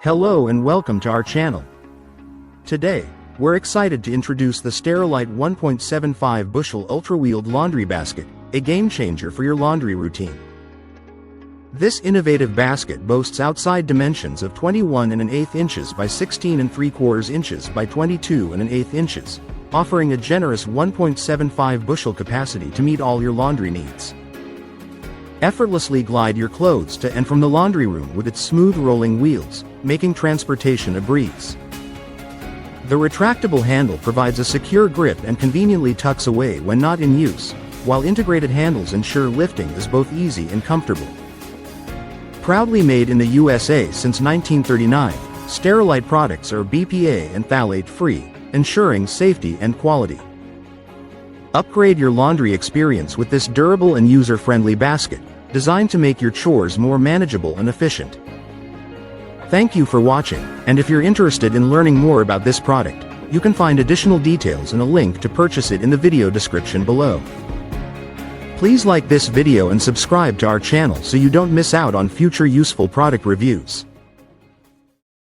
Hello and welcome to our channel. Today, we're excited to introduce the Sterilite 1.75 bushel ultra-wheeled laundry basket, a game-changer for your laundry routine. This innovative basket boasts outside dimensions of 21 1/8 inches by 16 3/4 inches by 22 1/8 inches, offering a generous 1.75 bushel capacity to meet all your laundry needs. Effortlessly glide your clothes to and from the laundry room with its smooth rolling wheels, making transportation a breeze. The retractable handle provides a secure grip and conveniently tucks away when not in use, while integrated handles ensure lifting is both easy and comfortable. Proudly made in the USA since 1939, Sterilite products are BPA and phthalate free, ensuring safety and quality. Upgrade your laundry experience with this durable and user-friendly basket, designed to make your chores more manageable and efficient. Thank you for watching, and if you're interested in learning more about this product, you can find additional details and a link to purchase it in the video description below. Please like this video and subscribe to our channel so you don't miss out on future useful product reviews.